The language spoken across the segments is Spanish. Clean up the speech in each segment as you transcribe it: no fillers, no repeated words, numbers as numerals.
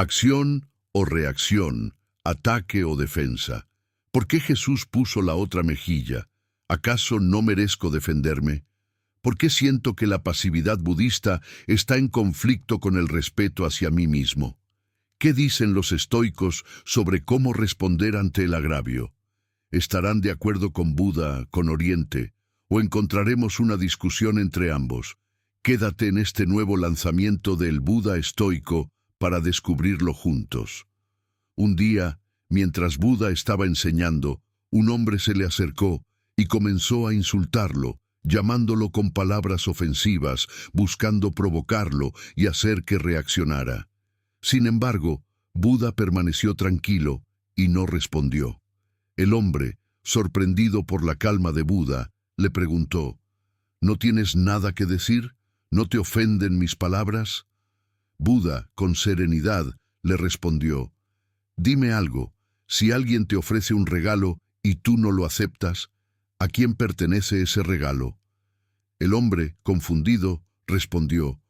Acción o reacción, ataque o defensa. ¿Por qué Jesús puso la otra mejilla? ¿Acaso no merezco defenderme? ¿Por qué siento que la pasividad budista está en conflicto con el respeto hacia mí mismo? ¿Qué dicen los estoicos sobre cómo responder ante el agravio? ¿Estarán de acuerdo con Buda, con Oriente, o encontraremos una discusión entre ambos? Quédate en este nuevo lanzamiento del Buda estoico para descubrirlo juntos. Un día, mientras Buda estaba enseñando, un hombre se le acercó y comenzó a insultarlo, llamándolo con palabras ofensivas, buscando provocarlo y hacer que reaccionara. Sin embargo, Buda permaneció tranquilo y no respondió. El hombre, sorprendido por la calma de Buda, le preguntó: ¿No tienes nada que decir? ¿No te ofenden mis palabras? Buda, con serenidad, le respondió: Dime algo, si alguien te ofrece un regalo y tú no lo aceptas, ¿a quién pertenece ese regalo? El hombre, confundido, respondió: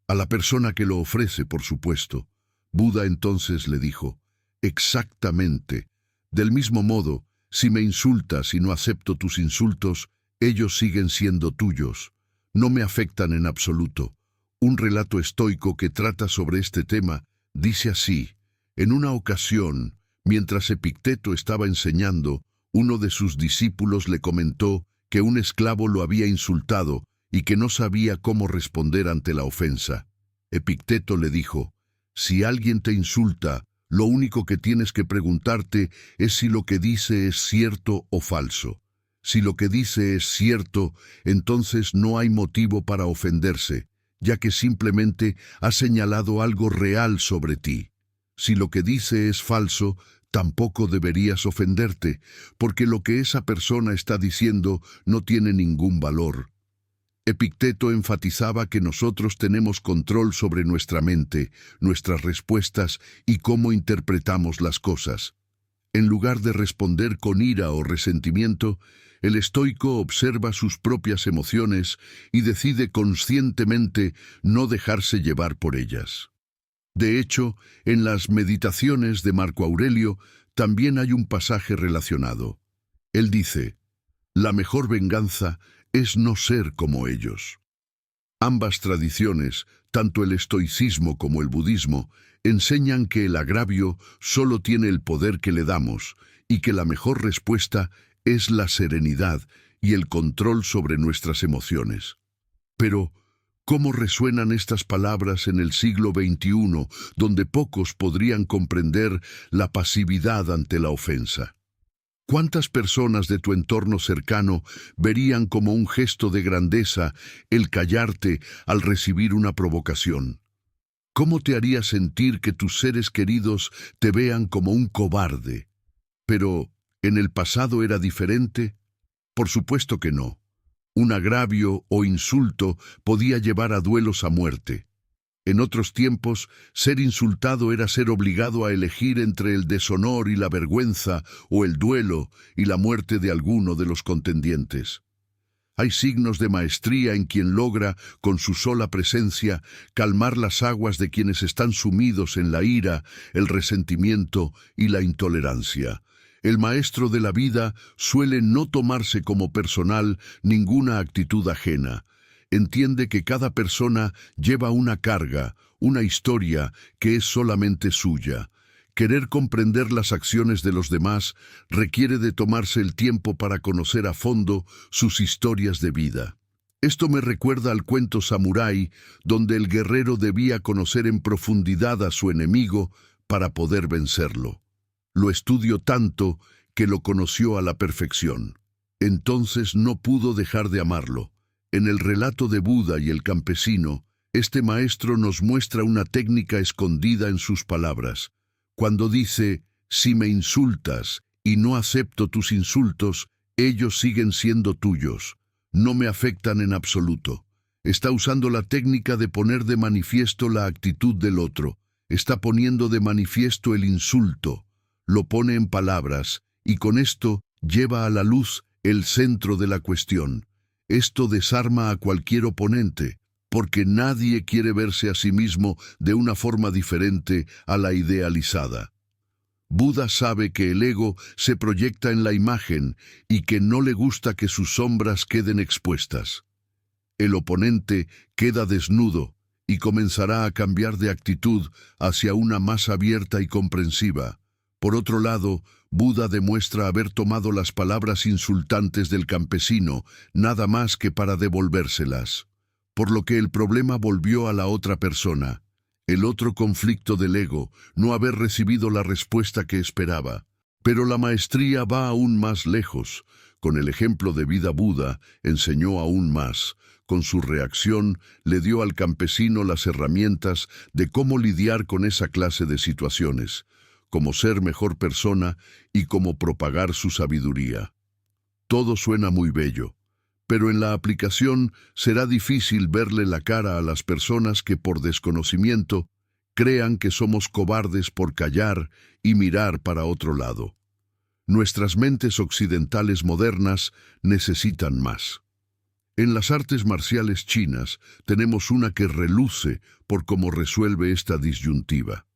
A la persona que lo ofrece, por supuesto. Buda entonces le dijo: Exactamente. Del mismo modo, si me insultas y no acepto tus insultos, ellos siguen siendo tuyos. No me afectan en absoluto. Un relato estoico que trata sobre este tema dice así: en una ocasión, mientras Epicteto estaba enseñando, uno de sus discípulos le comentó que un esclavo lo había insultado y que no sabía cómo responder ante la ofensa. Epicteto le dijo: Si alguien te insulta, lo único que tienes que preguntarte es si lo que dice es cierto o falso. Si lo que dice es cierto, entonces no hay motivo para ofenderse, ya que simplemente ha señalado algo real sobre ti. Si lo que dice es falso, tampoco deberías ofenderte, porque lo que esa persona está diciendo no tiene ningún valor. Epicteto enfatizaba que nosotros tenemos control sobre nuestra mente, nuestras respuestas y cómo interpretamos las cosas. En lugar de responder con ira o resentimiento, el estoico observa sus propias emociones y decide conscientemente no dejarse llevar por ellas. De hecho, en las Meditaciones de Marco Aurelio también hay un pasaje relacionado. Él dice: La mejor venganza es no ser como ellos. Ambas tradiciones, tanto el estoicismo como el budismo, enseñan que el agravio solo tiene el poder que le damos y que la mejor respuesta es la serenidad y el control sobre nuestras emociones. Pero, ¿cómo resuenan estas palabras en el siglo XXI, donde pocos podrían comprender la pasividad ante la ofensa? ¿Cuántas personas de tu entorno cercano verían como un gesto de grandeza el callarte al recibir una provocación? ¿Cómo te haría sentir que tus seres queridos te vean como un cobarde? Pero, ¿en el pasado era diferente? Por supuesto que no. Un agravio o insulto podía llevar a duelos a muerte. En otros tiempos, ser insultado era ser obligado a elegir entre el deshonor y la vergüenza, o el duelo y la muerte de alguno de los contendientes. Hay signos de maestría en quien logra, con su sola presencia, calmar las aguas de quienes están sumidos en la ira, el resentimiento y la intolerancia. El maestro de la vida suele no tomarse como personal ninguna actitud ajena. Entiende que cada persona lleva una carga, una historia que es solamente suya. Querer comprender las acciones de los demás requiere de tomarse el tiempo para conocer a fondo sus historias de vida. Esto me recuerda al cuento samurái, donde el guerrero debía conocer en profundidad a su enemigo para poder vencerlo. Lo estudió tanto que lo conoció a la perfección. Entonces no pudo dejar de amarlo. En el relato de Buda y el campesino, este maestro nos muestra una técnica escondida en sus palabras. Cuando dice: si me insultas y no acepto tus insultos, ellos siguen siendo tuyos. No me afectan en absoluto. Está usando la técnica de poner de manifiesto la actitud del otro. Está poniendo de manifiesto el insulto. Lo pone en palabras, y con esto lleva a la luz el centro de la cuestión. Esto desarma a cualquier oponente. porque nadie quiere verse a sí mismo de una forma diferente a la idealizada. Buda sabe que el ego se proyecta en la imagen y que no le gusta que sus sombras queden expuestas. El oponente queda desnudo y comenzará a cambiar de actitud hacia una más abierta y comprensiva. Por otro lado, Buda demuestra haber tomado las palabras insultantes del campesino nada más que para devolvérselas, por lo que el problema volvió a la otra persona. El otro conflicto del ego, no haber recibido la respuesta que esperaba. Pero la maestría va aún más lejos. Con el ejemplo de vida Buda, enseñó aún más. Con su reacción, le dio al campesino las herramientas de cómo lidiar con esa clase de situaciones, cómo ser mejor persona y cómo propagar su sabiduría. Todo suena muy bello, pero en la aplicación será difícil verle la cara a las personas que por desconocimiento crean que somos cobardes por callar y mirar para otro lado. Nuestras mentes occidentales modernas necesitan más. En las artes marciales chinas tenemos una que reluce por cómo resuelve esta disyuntiva.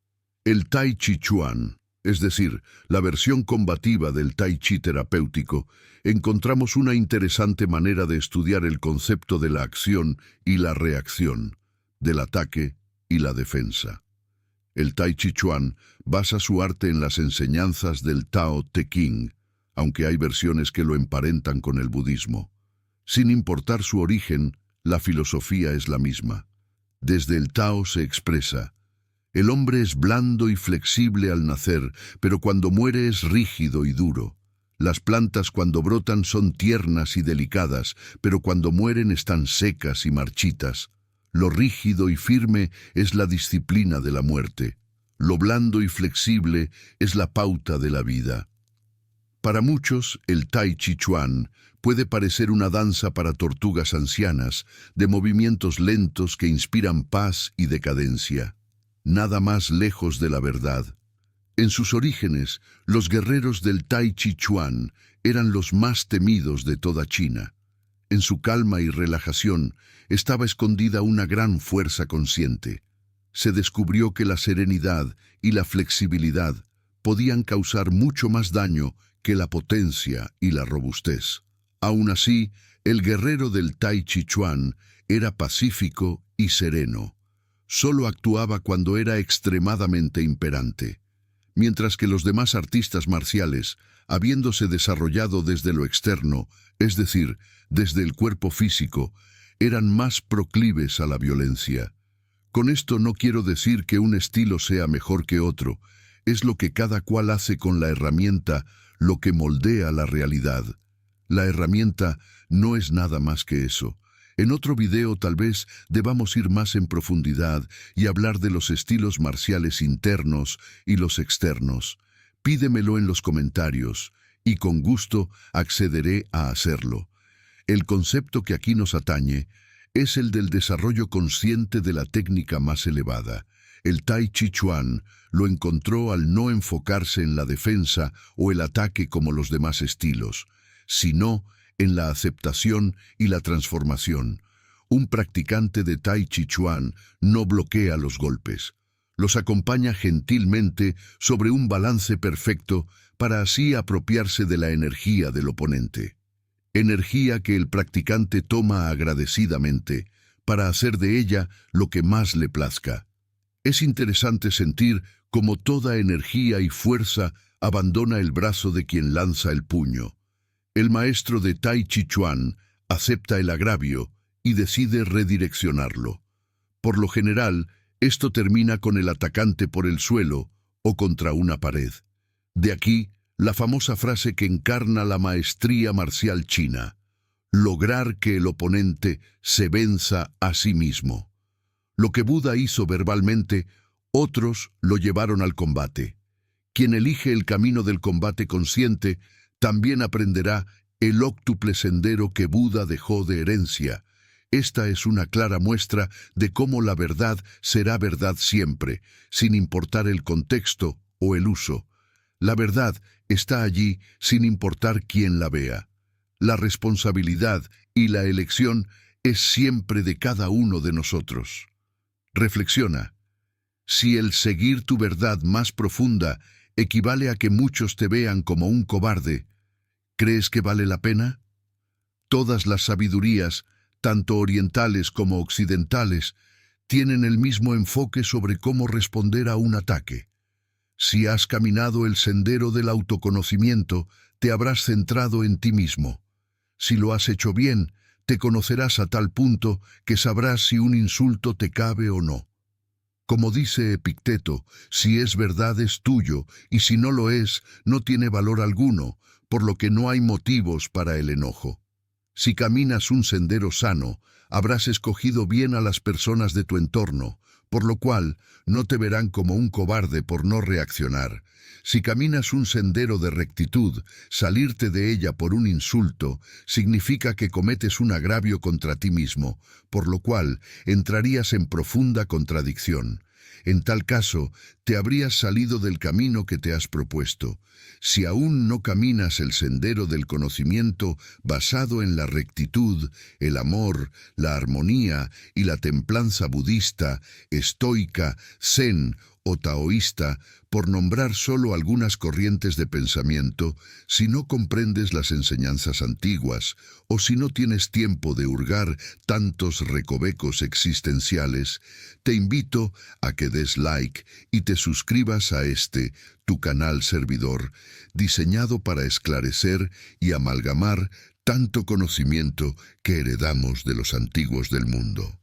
El Tai Chi Chuan, es decir, la versión combativa del Tai Chi terapéutico, encontramos una interesante manera de estudiar el concepto de la acción y la reacción, del ataque y la defensa. El Tai Chi Chuan basa su arte en las enseñanzas del Tao Te Ching, aunque hay versiones que lo emparentan con el budismo. Sin importar su origen, la filosofía es la misma. Desde el Tao se expresa: el hombre es blando y flexible al nacer, pero cuando muere es rígido y duro. Las plantas cuando brotan son tiernas y delicadas, pero cuando mueren están secas y marchitas. Lo rígido y firme es la disciplina de la muerte. Lo blando y flexible es la pauta de la vida. Para muchos, el Tai Chi Chuan puede parecer una danza para tortugas ancianas, de movimientos lentos que inspiran paz y decadencia. Nada más lejos de la verdad. En sus orígenes, los guerreros del Tai Chi Chuan eran los más temidos de toda China. En su calma y relajación estaba escondida una gran fuerza consciente. Se descubrió que la serenidad y la flexibilidad podían causar mucho más daño que la potencia y la robustez. Aún así, el guerrero del Tai Chi Chuan era pacífico y sereno. Solo actuaba cuando era extremadamente imperante. Mientras que los demás artistas marciales, habiéndose desarrollado desde lo externo, es decir, desde el cuerpo físico, eran más proclives a la violencia. Con esto no quiero decir que un estilo sea mejor que otro, es lo que cada cual hace con la herramienta, lo que moldea la realidad. La herramienta no es nada más que eso. En otro video tal vez debamos ir más en profundidad y hablar de los estilos marciales internos y los externos. Pídemelo en los comentarios y con gusto accederé a hacerlo. El concepto que aquí nos atañe es el del desarrollo consciente de la técnica más elevada. El Tai Chi Chuan lo encontró al no enfocarse en la defensa o el ataque como los demás estilos, sino en la aceptación y la transformación. Un practicante de Tai Chi Chuan no bloquea los golpes. Los acompaña gentilmente sobre un balance perfecto para así apropiarse de la energía del oponente. Energía que el practicante toma agradecidamente para hacer de ella lo que más le plazca. Es interesante sentir cómo toda energía y fuerza abandona el brazo de quien lanza el puño. El maestro de Tai Chi Chuan acepta el agravio y decide redireccionarlo. Por lo general, esto termina con el atacante por el suelo o contra una pared. De aquí, la famosa frase que encarna la maestría marcial china: lograr que el oponente se venza a sí mismo. Lo que Buda hizo verbalmente, otros lo llevaron al combate. Quien elige el camino del combate consciente también aprenderá el óctuple sendero que Buda dejó de herencia. Esta es una clara muestra de cómo la verdad será verdad siempre, sin importar el contexto o el uso. La verdad está allí sin importar quién la vea. La responsabilidad y la elección es siempre de cada uno de nosotros. Reflexiona. Si el seguir tu verdad más profunda equivale a que muchos te vean como un cobarde, ¿crees que vale la pena? Todas las sabidurías, tanto orientales como occidentales, tienen el mismo enfoque sobre cómo responder a un ataque. Si has caminado el sendero del autoconocimiento, te habrás centrado en ti mismo. Si lo has hecho bien, te conocerás a tal punto que sabrás si un insulto te cabe o no. Como dice Epicteto, si es verdad es tuyo, y si no lo es, no tiene valor alguno, por lo que no hay motivos para el enojo. Si caminas un sendero sano, habrás escogido bien a las personas de tu entorno, por lo cual no te verán como un cobarde por no reaccionar. Si caminas un sendero de rectitud, salirte de ella por un insulto significa que cometes un agravio contra ti mismo, por lo cual entrarías en profunda contradicción. En tal caso, te habrías salido del camino que te has propuesto. Si aún no caminas el sendero del conocimiento basado en la rectitud, el amor, la armonía y la templanza budista, estoica, zen o taoísta, por nombrar solo algunas corrientes de pensamiento, si no comprendes las enseñanzas antiguas o si no tienes tiempo de hurgar tantos recovecos existenciales, te invito a que des like y te suscribas a tu canal servidor, diseñado para esclarecer y amalgamar tanto conocimiento que heredamos de los antiguos del mundo.